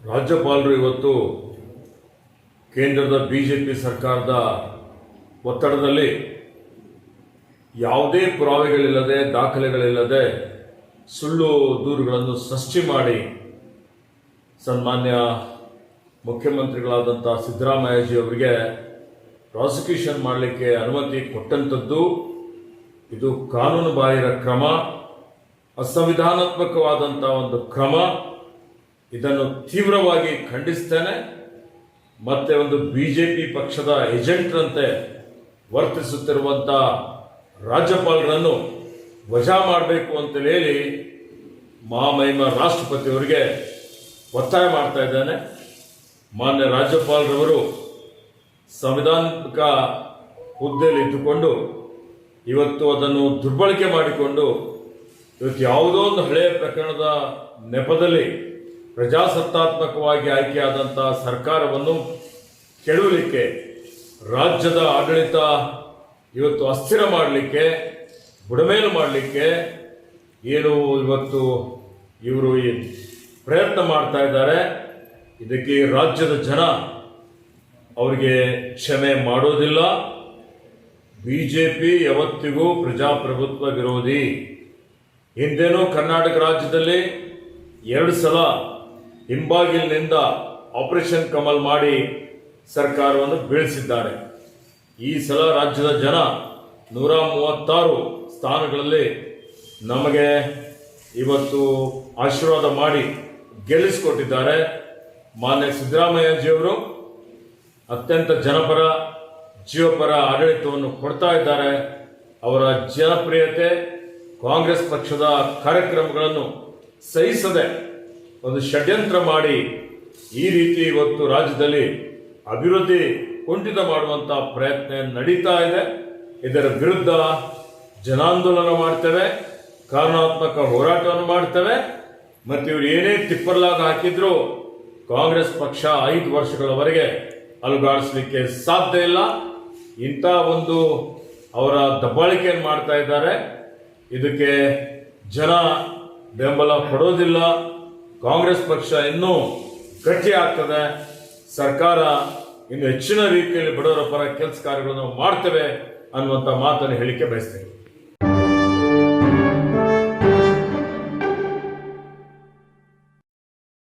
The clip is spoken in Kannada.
ರಾಜ್ಯಪಾಲರು ಇವತ್ತು ಕೇಂದ್ರದ ಬಿಜೆಪಿ ಸರ್ಕಾರದ ಒತ್ತಡದಲ್ಲಿ ಯಾವುದೇ ಪುರಾವೆಗಳಿಲ್ಲದೆ ದಾಖಲೆಗಳಿಲ್ಲದೆ ಸುಳ್ಳು ದೂರುಗಳನ್ನು ಸೃಷ್ಟಿ ಮಾಡಿ ಸನ್ಮಾನ್ಯ ಮುಖ್ಯಮಂತ್ರಿಗಳಾದಂಥ ಸಿದ್ದರಾಮಯ್ಯಜಿ ಅವರಿಗೆ ಪ್ರಾಸಿಕ್ಯೂಷನ್ ಮಾಡಲಿಕ್ಕೆ ಅನುಮತಿ ಕೊಟ್ಟಂಥದ್ದು ಇದು ಕಾನೂನು ಬಾಹಿರ ಕ್ರಮ, ಅಸಂವಿಧಾನಾತ್ಮಕವಾದಂಥ ಒಂದು ಕ್ರಮ. ಇದನ್ನು ತೀವ್ರವಾಗಿ ಖಂಡಿಸ್ತೇನೆ. ಮತ್ತೆ ಒಂದು ಬಿಜೆಪಿ ಪಕ್ಷದ ಏಜೆಂಟ್ರಂತೆ ವರ್ತಿಸುತ್ತಿರುವಂಥ ರಾಜ್ಯಪಾಲರನ್ನು ವಜಾ ಮಾಡಬೇಕು ಅಂತೇಳಿ ಹೇಳಿ ಮಹಾಮಹಿಮ ರಾಷ್ಟ್ರಪತಿಯವರಿಗೆ ಒತ್ತಾಯ ಮಾಡ್ತಾ ಇದ್ದೇನೆ. ಮಾನ್ಯ ರಾಜ್ಯಪಾಲರವರು ಸಂವಿಧಾನಿಕ ಹುದ್ದೆಯಲ್ಲಿ ಇದ್ದುಕೊಂಡು ಇವತ್ತು ಅದನ್ನು ದುರ್ಬಳಕೆ ಮಾಡಿಕೊಂಡು ಇವತ್ತು ಯಾವುದೋ ಒಂದು ಹಳೆಯ ಪ್ರಕರಣದ ನೆಪದಲ್ಲಿ ಪ್ರಜಾಸತ್ತಾತ್ಮಕವಾಗಿ ಆಯ್ಕೆಯಾದಂಥ ಸರ್ಕಾರವನ್ನು ಕೆಡವಲಿಕ್ಕೆ, ರಾಜ್ಯದ ಆಡಳಿತ ಇವತ್ತು ಅಸ್ಥಿರ ಮಾಡಲಿಕ್ಕೆ, ಬುಡಮೇಲು ಮಾಡಲಿಕ್ಕೆ ಏನು ಇವತ್ತು ಇವರು ಪ್ರಯತ್ನ ಮಾಡ್ತಾ ಇದ್ದಾರೆ. ಇದಕ್ಕೆ ರಾಜ್ಯದ ಜನ ಅವರಿಗೆ ಕ್ಷಮೆ ಮಾಡೋದಿಲ್ಲ. ಬಿಜೆಪಿ ಯಾವತ್ತಿಗೂ ಪ್ರಜಾಪ್ರಭುತ್ವ ವಿರೋಧಿ. ಹಿಂದೇನೂ ಕರ್ನಾಟಕ ರಾಜ್ಯದಲ್ಲಿ 2 ಸಲ ಹಿಂಬಾಗಿಲಿನಿಂದ ಆಪರೇಷನ್ ಕಮಲ್ ಮಾಡಿ ಸರ್ಕಾರವನ್ನು ಬೀಳಿಸಿದ್ದಾರೆ. ಈ ಸಲ ರಾಜ್ಯದ ಜನ 136 ಸ್ಥಾನಗಳಲ್ಲಿ ನಮಗೆ ಇವತ್ತು ಆಶೀರ್ವಾದ ಮಾಡಿ ಗೆಲ್ಲಿಸಿಕೊಟ್ಟಿದ್ದಾರೆ. ಮಾನ್ಯ ಸಿದ್ದರಾಮಯ್ಯಜಿಯವರು ಅತ್ಯಂತ ಜನಪರ, ಜೀವಪರ ಆಡಳಿತವನ್ನು ಕೊಡ್ತಾ ಇದ್ದಾರೆ. ಅವರ ಜನಪ್ರಿಯತೆ ಕಾಂಗ್ರೆಸ್ ಪಕ್ಷದ ಕಾರ್ಯಕ್ರಮಗಳನ್ನು ಸಹಿಸದೆ ಒಂದು ಷಡ್ಯಂತ್ರ ಮಾಡಿ ಈ ರೀತಿ ಇವತ್ತು ರಾಜ್ಯದಲ್ಲಿ ಅಭಿವೃದ್ಧಿ ಕುಂಠಿತ ಮಾಡುವಂಥ ಪ್ರಯತ್ನ ನಡೀತಾ ಇದೆ. ಇದರ ವಿರುದ್ಧ ಜನಾಂದೋಲನ ಮಾಡ್ತೇವೆ, ಕಾನೂನಾತ್ಮಕ ಹೋರಾಟವನ್ನು ಮಾಡ್ತೇವೆ. ಮತ್ತು ಇವರು ಏನೇ ತಿಪ್ಪರ್ಲಾಗ ಹಾಕಿದ್ರು ಕಾಂಗ್ರೆಸ್ ಪಕ್ಷ 5 ವರ್ಷಗಳವರೆಗೆ ಅಲುಗಾಡಿಸಲಿಕ್ಕೆ ಸಾಧ್ಯ ಇಲ್ಲ. ಇಂಥ ಒಂದು ಅವರ ದಬ್ಬಾಳಿಕೆಯನ್ನು ಮಾಡ್ತಾ ಇದ್ದಾರೆ. ಇದಕ್ಕೆ ಜನ ಬೆಂಬಲ ಕೊಡೋದಿಲ್ಲ. ಕಾಂಗ್ರೆಸ್ ಪಕ್ಷ ಇನ್ನೂ ಗಟ್ಟಿ ಆಗ್ತದೆ. ಸರ್ಕಾರ ಇನ್ನು ಹೆಚ್ಚಿನ ರೀತಿಯಲ್ಲಿ ಬಡವರ ಪರ ಕೆಲಸ ಕಾರ್ಯಗಳನ್ನು ಮಾಡ್ತೇವೆ ಅನ್ನುವಂಥ ಮಾತನ್ನು ಹೇಳಿಕೆ ಬಯಸ್ತೇನೆ.